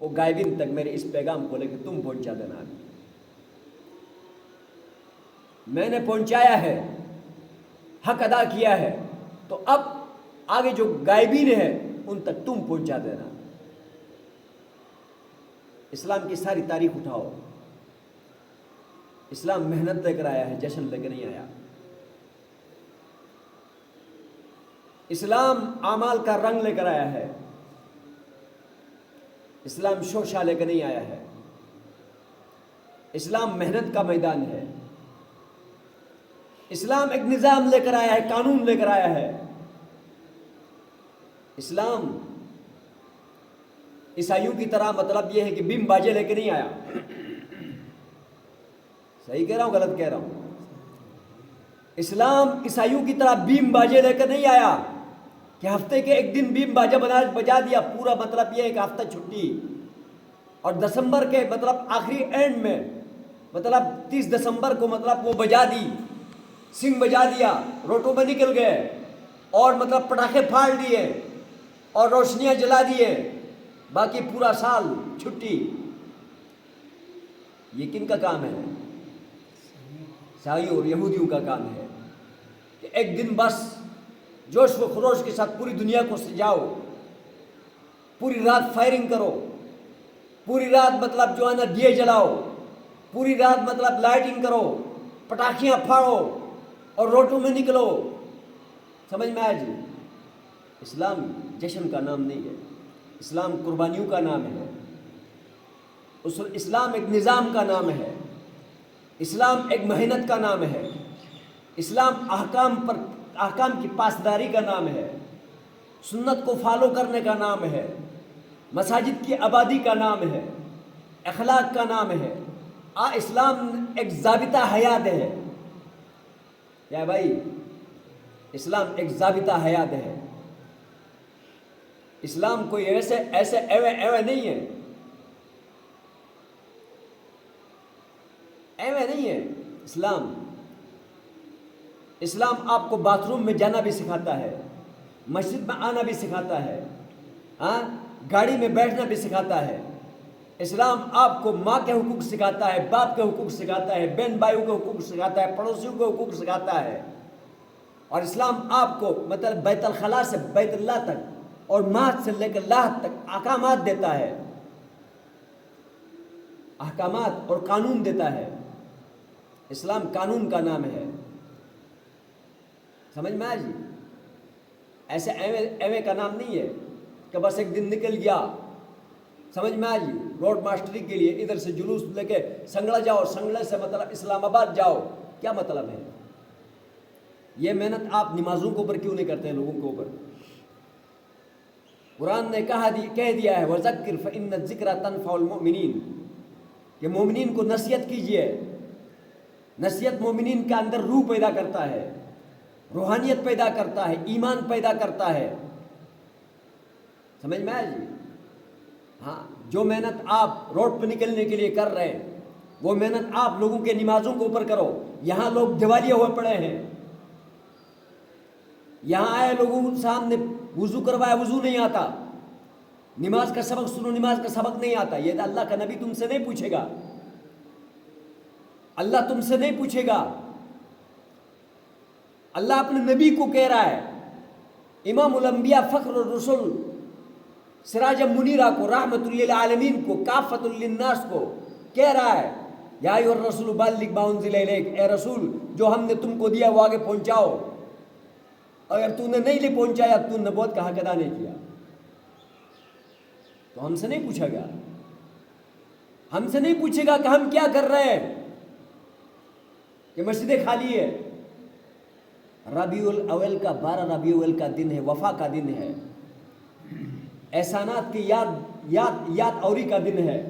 وہ غائبین تک میرے اس پیغام کو لے کے تم پہنچا دینا. میں نے پہنچایا ہے، حق ادا کیا ہے، تو اب آگے جو غائبین ہیں ان تک تم پہنچا دینا. اسلام کی ساری تاریخ اٹھاؤ. اسلام محنت لے کر آیا ہے، جشن لے کے نہیں آیا. اسلام اعمال کا رنگ لے کر آیا ہے. اسلام شوشہ لے کے نہیں آیا ہے. اسلام محنت کا میدان ہے. اسلام ایک نظام لے کر آیا ہے، قانون لے کر آیا ہے. اسلام عیسائیوں کی طرح مطلب یہ ہے کہ بم باجے لے کے نہیں آیا. صحیح کہہ رہا ہوں غلط کہہ رہا ہوں؟ اسلام عیسائیوں کی طرح بیم باجے لے کر نہیں آیا کہ ہفتے کے ایک دن بیم باجا بجا دیا، پورا مطلب یہ ہے کہ ہفتہ چھٹی، اور دسمبر کے مطلب آخری اینڈ میں مطلب 30 دسمبر کو مطلب وہ بجا دی، سنگ بجا دیا، روٹوں میں نکل گئے، اور مطلب پٹاخے پھاڑ دیے اور روشنیاں جلا دیے، باقی پورا سال چھٹی. یہ کن کا کام ہے؟ عیسائیوں اور یہودیوں کا کام ہے کہ ایک دن بس جوش و خروش کے ساتھ پوری دنیا کو سجاؤ، پوری رات فائرنگ کرو، پوری رات مطلب جو ہے نا دیے جلاؤ، پوری رات مطلب لائٹنگ کرو، پٹاخیاں پھاڑو اور روٹوں میں نکلو. سمجھ میں آیا جی؟ اسلام جشن کا نام نہیں ہے، اسلام قربانیوں کا نام ہے. اسلام ایک نظام کا نام ہے. اسلام ایک محنت کا نام ہے. اسلام احکام کی پاسداری کا نام ہے. سنت کو فالو کرنے کا نام ہے. مساجد کی آبادی کا نام ہے. اخلاق کا نام ہے. اسلام ایک ضابطہ حیات ہے. یا بھائی، اسلام ایک ضابطہ حیات ہے. اسلام کوئی ایسے ایوے نہیں ہے، ایوے نہیں ہے. اسلام آپ کو باتھ روم میں جانا بھی سکھاتا ہے، مسجد میں آنا بھی سکھاتا ہے، گاڑی میں بیٹھنا بھی سکھاتا ہے. اسلام آپ کو ماں کے حقوق سکھاتا ہے، باپ کے حقوق سکھاتا ہے، بہن بھائیوں کے حقوق سکھاتا ہے، پڑوسیوں کے حقوق سکھاتا ہے. اور اسلام آپ کو مطلب بیت الخلاء سے بیت اللہ تک اور مہد سے لے کر لاحد تک احکامات دیتا ہے، احکامات اور قانون دیتا ہے. اسلام قانون کا نام ہے. سمجھ میں آیا جی؟ ایسے ایوے کا نام نہیں ہے کہ بس ایک دن نکل گیا. سمجھ میں آیا جی؟ روڈ ماسٹری کے لیے ادھر سے جلوس لے کے سنگڑا جاؤ، سنگڑے سے مطلب اسلام آباد جاؤ. کیا مطلب ہے؟ یہ محنت آپ نمازوں کے اوپر کیوں نہیں کرتے ہیں، لوگوں کے اوپر؟ قرآن نے کہہ دیا ہے وَذَكِّرْ فَإِنَّ الذِّكْرَ تَنْفَعُ الْمُؤْمِنِينَ، کہ مومنین کو نصیحت کیجئے. نصیحت مومنین کے اندر روح پیدا کرتا ہے، روحانیت پیدا کرتا ہے، ایمان پیدا کرتا ہے. سمجھ میں آیا جی؟ ہاں، جو محنت آپ روڈ پہ نکلنے کے لیے کر رہے ہیں وہ محنت آپ لوگوں کے نمازوں کے اوپر کرو. یہاں لوگ دیوالیے ہوئے پڑے ہیں، یہاں آئے لوگوں سامنے وضو کروایا، وضو نہیں آتا. نماز کا سبق سنو، نماز کا سبق نہیں آتا. یہ اللہ کا نبی تم سے نہیں پوچھے گا، اللہ تم سے نہیں پوچھے گا. اللہ اپنے نبی کو کہہ رہا ہے، امام الانبیاء فخر الرسل سراج منیرہ کو، رحمت للعالمین کو، کافۃ للناس کو کہہ رہا ہے یا ایھا الرسول بلغ ما انزل الیک، اے رسول جو ہم نے تم کو دیا وہ آگے پہنچاؤ. اگر تو نے نہیں پہنچایا تو نبوت کا حق ادا نہیں کیا. تو ہم سے نہیں پوچھا گا، ہم سے نہیں پوچھے گا کہ ہم کیا کر رہے ہیں، کہ مسجدیں خالی ہے. ربیع الاول کا 12 ربیع الاول کا دن ہے، وفا کا دن ہے، احسانات کی یاد اوری کا دن ہے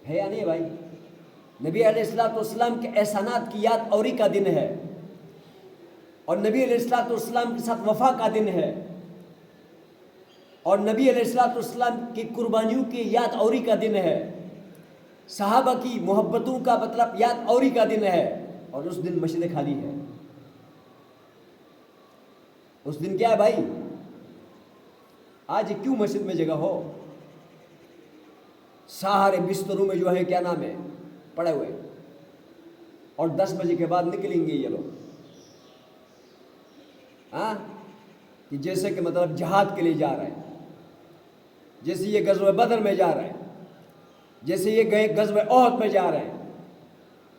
یا نہیں بھائی؟ نبی علیہ الصلوۃ والسلام کے احسانات کی یاد اوری کا دن ہے، اور نبی علیہ الصلوۃ والسلام کے ساتھ وفا کا دن ہے، اور نبی علیہ الصلوۃ والسلام کی قربانیوں کی یاد اوری کا دن ہے، صحابہ کی محبتوں کا مطلب یاد اوری کا دن ہے. اور اس دن مسجدیں خالی ہے. اس دن کیا ہے بھائی؟ آج کیوں مسجد میں جگہ ہو؟ سارے بستروں میں جو ہے کیا نام ہے پڑے ہوئے، اور 10 بجے کے بعد نکلیں گے یہ لوگ، ہاں، کہ جیسے کہ مطلب جہاد کے لیے جا رہے ہیں، جیسے یہ غزوہ بدر میں جا رہے ہیں، جیسے یہ گئے غزوہ احد میں جا رہے ہیں،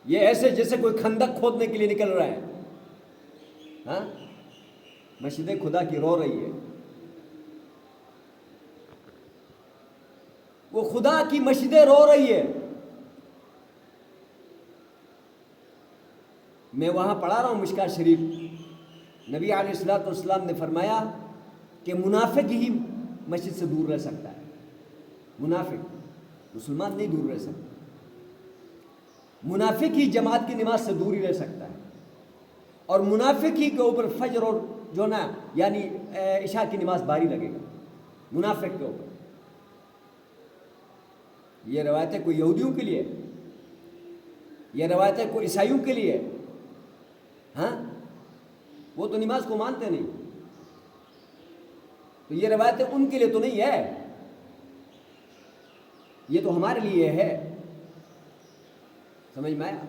یہ ایسے جیسے کوئی خندق کھودنے کے لیے نکل رہے ہیں، ہاں، مسجد خدا کی رو رہی ہے، وہ خدا کی مسجدیں رو رہی ہے۔ میں وہاں پڑھا رہا ہوں مشکاۃ شریف، نبی علیہ الصلوۃ والسلام نے فرمایا کہ منافق ہی مسجد سے دور رہ سکتا ہے، منافق، مسلمان نہیں دور رہ سکتا، منافق ہی جماعت کی نماز سے دور ہی رہ سکتا ہے، اور منافق ہی کے اوپر فجر اور جو نا یعنی عشاء کی نماز بھاری لگے گا، منافق کے اوپر۔ یہ روایتیں کوئی یہودیوں کے لیے، یہ روایتیں کوئی عیسائیوں کے لیے، ہاں، وہ تو نماز کو مانتے نہیں، تو یہ روایتیں ان کے لیے تو نہیں ہے، یہ تو ہمارے لیے ہے، سمجھ میں آیا؟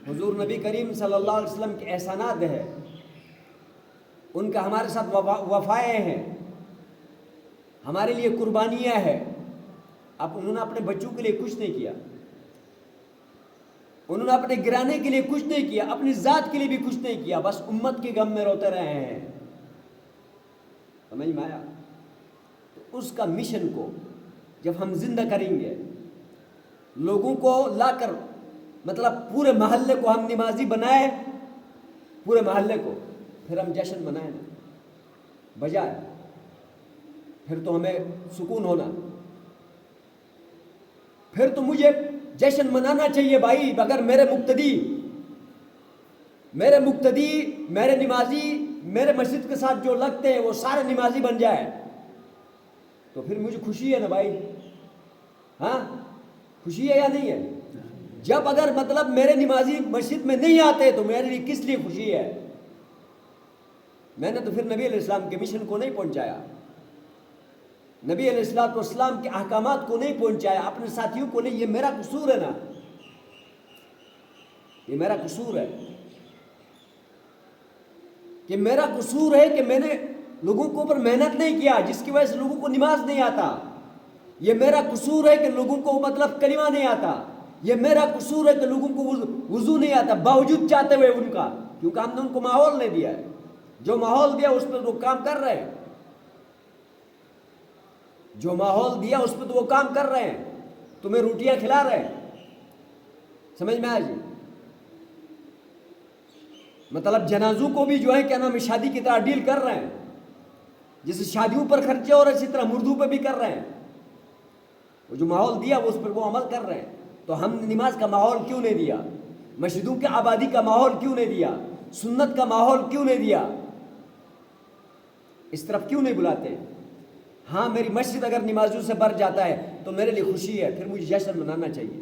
حضور نبی کریم صلی اللہ علیہ وسلم کے احسانات ہے، ان کا ہمارے ساتھ وفائیں ہیں، ہمارے لیے قربانیاں ہیں۔ اب انہوں نے اپنے بچوں کے لیے کچھ نہیں کیا، انہوں نے اپنے گرانے کے لیے کچھ نہیں کیا، اپنی ذات کے لیے بھی کچھ نہیں کیا، بس امت کے غم میں روتے رہے ہیں، سمجھ میں آیا؟ تو اس کا مشن کو جب ہم زندہ کریں گے، لوگوں کو لا کر مطلب پورے محلے کو ہم نمازی بنائے، پورے محلے کو، پھر ہم جشن منائیں نا، بجائے پھر تو ہمیں سکون ہونا، پھر تو مجھے جشن منانا چاہیے بھائی، اگر میرے مقتدی میرے نمازی میرے مسجد کے ساتھ جو لگتے ہیں وہ سارے نمازی بن جائے تو پھر مجھے خوشی ہے نا بھائی، ہاں، خوشی ہے یا نہیں ہے؟ جب اگر مطلب میرے نمازی مسجد میں نہیں آتے تو میرے لیے کس لیے خوشی ہے؟ میں نے تو پھر نبی علیہ السلام کے مشن کو نہیں پہنچایا، نبی علیہ الصلوۃ والسلام کے احکامات کو نہیں پہنچایا، اپنے ساتھیوں کو نہیں۔ یہ میرا قصور ہے نا، یہ میرا قصور ہے کہ میرا قصور ہے کہ میں نے لوگوں کے اوپر محنت نہیں کیا جس کی وجہ سے لوگوں کو نماز نہیں آتا، یہ میرا قصور ہے کہ لوگوں کو مطلب کلمہ نہیں آتا، یہ میرا قصور ہے کہ لوگوں کو وضو نہیں آتا باوجود چاہتے ہوئے ان کا، کیونکہ ہم نے ان کو ماحول نہیں دیا ہے، جو ماحول دیا اس پہ وہ کام کر رہے ہیں، جو ماحول دیا اس پہ تو وہ کام کر رہے ہیں، تمہیں روٹیاں کھلا رہے ہیں، سمجھ میں آیا جی؟ مطلب جنازوں کو بھی جو ہے کیا نام ہے شادی کی طرح ڈیل کر رہے ہیں، جیسے شادیوں پر خرچے اور اسی طرح مردوں پہ بھی کر رہے ہیں، وہ جو ماحول دیا وہ اس پر وہ عمل کر رہے ہیں۔ تو ہم نے نماز کا ماحول کیوں نہیں دیا؟ مسجدوں کی آبادی کا ماحول کیوں نہیں دیا؟ سنت کا ماحول کیوں نہیں دیا؟ اس طرف کیوں نہیں بلاتے؟ ہاں، میری مسجد اگر نمازیوں سے بھر جاتا ہے تو میرے لیے خوشی ہے، پھر مجھے جشن منانا چاہیے،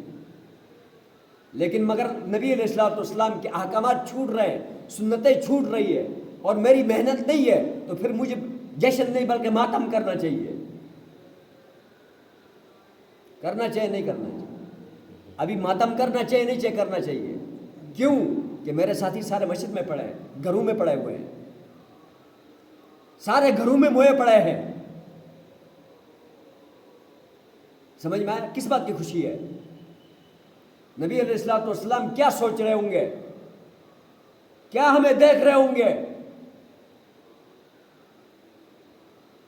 لیکن مگر نبی علیہ الصلوۃ والسلام کے احکامات چھوٹ رہے ہیں، سنتیں چھوٹ رہی ہے اور میری محنت نہیں ہے تو پھر مجھے جشن نہیں بلکہ ماتم کرنا چاہیے، کرنا چاہیے نہیں کرنا چاہیے؟ ابھی ماتم کرنا چاہیے نہیں چاہیے کرنا چاہیے؟ کیوں کہ میرے ساتھی سارے مسجد میں پڑے ہیں، گھروں میں پڑے ہوئے ہیں، سارے گھروں میں موئے پڑے ہیں، سمجھ میں آیا؟ کس بات کی خوشی ہے؟ نبی علیہ الصلوۃ والسلام کیا سوچ رہے ہوں گے، کیا ہمیں دیکھ رہے ہوں گے؟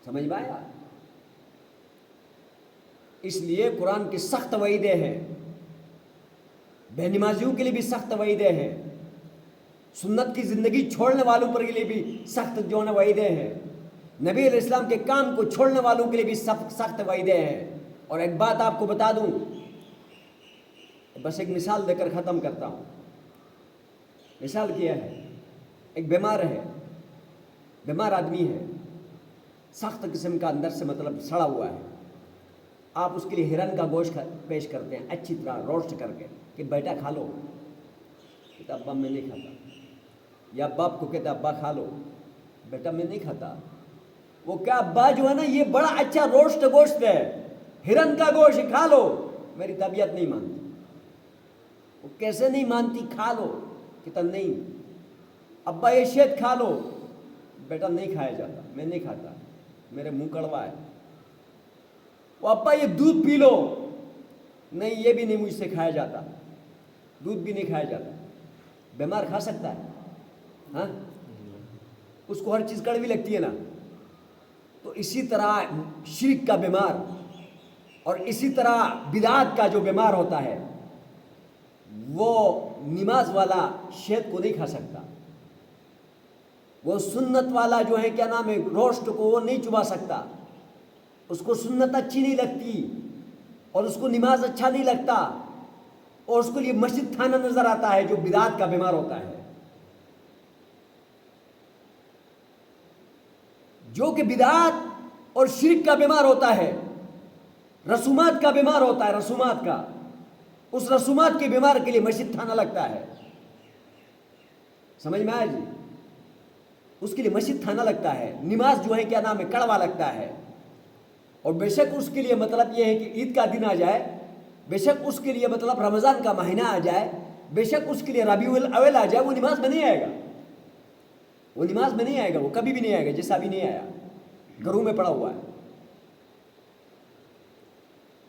سمجھ میں آیا؟ اس لیے قرآن کی سخت وعیدیں ہیں، بے نمازیوں کے لیے بھی سخت وعیدیں ہیں، سنت کی زندگی چھوڑنے والوں پر کے لیے بھی سخت جو ہے وعیدیں ہیں، نبی علیہ السلام کے کام کو چھوڑنے والوں کے لیے بھی سخت وعیدیں ہیں۔ اور ایک بات آپ کو بتا دوں، بس ایک مثال دے کر ختم کرتا ہوں۔ مثال کیا ہے؟ ایک بیمار ہے، بیمار آدمی ہے، سخت قسم کا اندر سے مطلب سڑا ہوا ہے، آپ اس کے لیے ہرن کا گوشت پیش کرتے ہیں اچھی طرح روسٹ کر کے کہ بیٹا کھا لو، کہتا ابا میں نہیں کھاتا، یا باپ کو کہتا ابا کھا لو، بیٹا میں نہیں کھاتا، وہ کیا ابا جو ہے نا یہ بڑا اچھا روسٹ گوشت ہے، ہرن کا گوشت کھا لو، میری طبیعت نہیں مانتی. وہ کیسے نہیں مانتی؟ کھا لو. کہتا نہیں. ابا یہ شہد کھا لو. بیٹا نہیں کھایا جاتا، میں نہیں کھاتا، میرے منہ کڑوا ہے. وہ ابا یہ دودھ پی لو. نہیں، یہ بھی نہیں مجھ سے کھایا جاتا، دودھ بھی نہیں کھایا جاتا. بیمار کھا سکتا ہے؟ ہاں، اس کو ہر چیز کڑوی لگتی ہے نا. تو اسی طرح شرک کا بیمار اور اسی طرح بدعات کا جو بیمار ہوتا ہے وہ نماز والا شہد کو نہیں کھا سکتا. وہ سنت والا جو ہے کیا نام ہے روسٹ کو وہ نہیں چبا سکتا. اس کو سنت اچھی نہیں لگتی اور اس کو نماز اچھا نہیں لگتا اور اس کو یہ مسجد تھانہ نظر آتا ہے جو بدعات کا بیمار ہوتا ہے. جو کہ بدعات اور شرک کا بیمار ہوتا ہے، رسومات کا بیمار ہوتا ہے، رسومات کا، اس رسومات کے بیمار کے لیے مسجد تھانہ لگتا ہے. سمجھ میں آیا جی؟ اس کے لیے مسجد تھانہ لگتا ہے. نماز جو ہے کیا نام ہے کڑوا لگتا ہے. اور بے شک اس کے لیے مطلب یہ ہے کہ عید کا دن آ جائے، بے شک اس کے لیے مطلب رمضان کا مہینہ آ جائے، بے شک اس کے لیے ربیع الاول آ جائے، وہ نماز میں نہیں آئے گا. وہ نماز میں نہیں آئے گا، وہ کبھی بھی نہیں آئے گا، جیسا بھی نہیں آیا، گھروں میں پڑا ہوا ہے.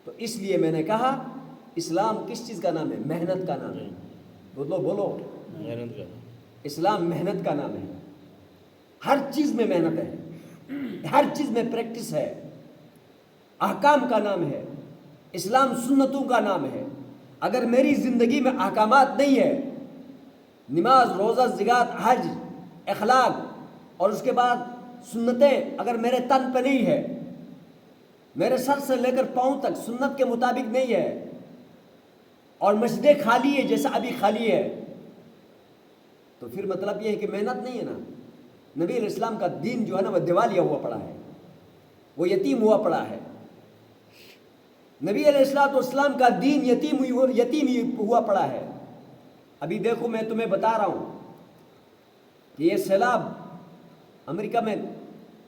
تو اس لیے میں نے کہا اسلام کس چیز کا نام ہے؟ محنت کا نام ہے. بولو بولو، محنت کا. اسلام محنت کا نام ہے. ہر چیز میں محنت ہے، ہر چیز میں پریکٹس ہے. احکام کا نام ہے اسلام، سنتوں کا نام ہے. اگر میری زندگی میں احکامات نہیں ہے، نماز، روزہ، زکات، حج، اخلاق اور اس کے بعد سنتیں اگر میرے تن پہ نہیں ہے، میرے سر سے لے کر پاؤں تک سنت کے مطابق نہیں ہے، اور مسجدیں خالی ہے جیسا ابھی خالی ہے، تو پھر مطلب یہ ہے کہ محنت نہیں ہے نا. نبی علیہ السلام کا دین جو ہے نا وہ دیوالیہ ہوا پڑا ہے، وہ یتیم ہوا پڑا ہے. نبی علیہ السلام کا دین یتیم ہوا پڑا ہے. ابھی دیکھو میں تمہیں بتا رہا ہوں کہ یہ سیلاب امریکہ میں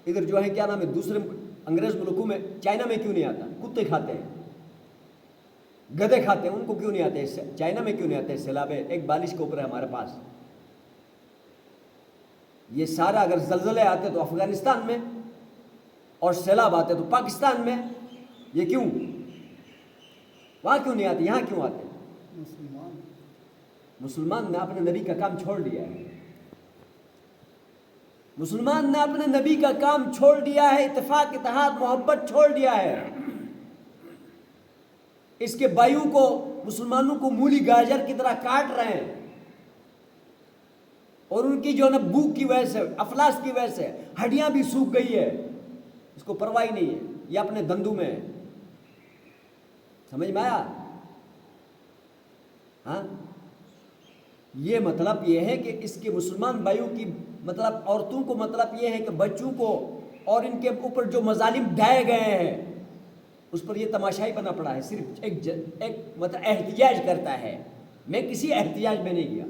ادھر جو ہے کیا نام ہے دوسرے انگریز ملکوں میں، چائنا میں کیوں نہیں آتا؟ کتے کھاتے ہیں، گدے کھاتے ہیں، ان کو کیوں نہیں آتے؟ چائنا میں کیوں نہیں آتے سیلاب؟ ہے ایک بالش کے اوپر ہے ہمارے پاس. یہ سارا اگر زلزلے آتے تو افغانستان میں اور سیلاب آتے تو پاکستان میں. یہ کیوں؟ وہاں کیوں نہیں آتے، یہاں کیوں آتے؟ مسلمان نے اپنے نبی کا کام چھوڑ دیا ہے. مسلمان نے اپنے نبی کا کام چھوڑ دیا ہے، اتفاق، اتحاد، محبت چھوڑ دیا ہے. اس کے بھائیوں کو، مسلمانوں کو مولی گاجر کی طرح کاٹ رہے ہیں اور ان کی جو ہے نا بھوک کی وجہ سے، افلاس کی وجہ سے ہڈیاں بھی سوکھ گئی ہے. اس کو پرواہ نہیں ہے، یہ اپنے دندوں میں ہے. سمجھ میں آیا؟ ہاں، یہ مطلب یہ ہے کہ اس کے مسلمان بھائیوں کی مطلب عورتوں کو مطلب یہ ہے کہ بچوں کو اور ان کے اوپر جو مظالم ڈھائے گئے ہیں اس پر یہ تماشائی بنا پڑا ہے. صرف ایک مطلب احتجاج کرتا ہے. میں کسی احتجاج میں نہیں گیا.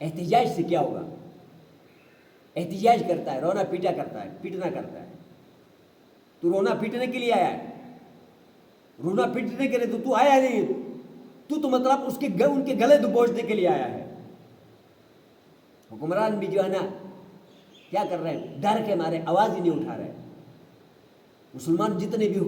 احتجاج سے کیا ہوگا؟ احتجاج کرتا ہے، رونا پیٹا کرتا ہے، پیٹنا کرتا ہے. تو رونا پیٹنے کے لیے آیا ہے؟ رونا پیٹنے کے لیے تو آیا نہیں. تو مطلب ان کے گلے دبوچنے کے لیے آیا ہے. حکمران بھی جو ہے نا کیا کر رہے ہیں؟ ڈر کے مارے آواز ہی نہیں اٹھا رہے. مسلمان جتنے بھی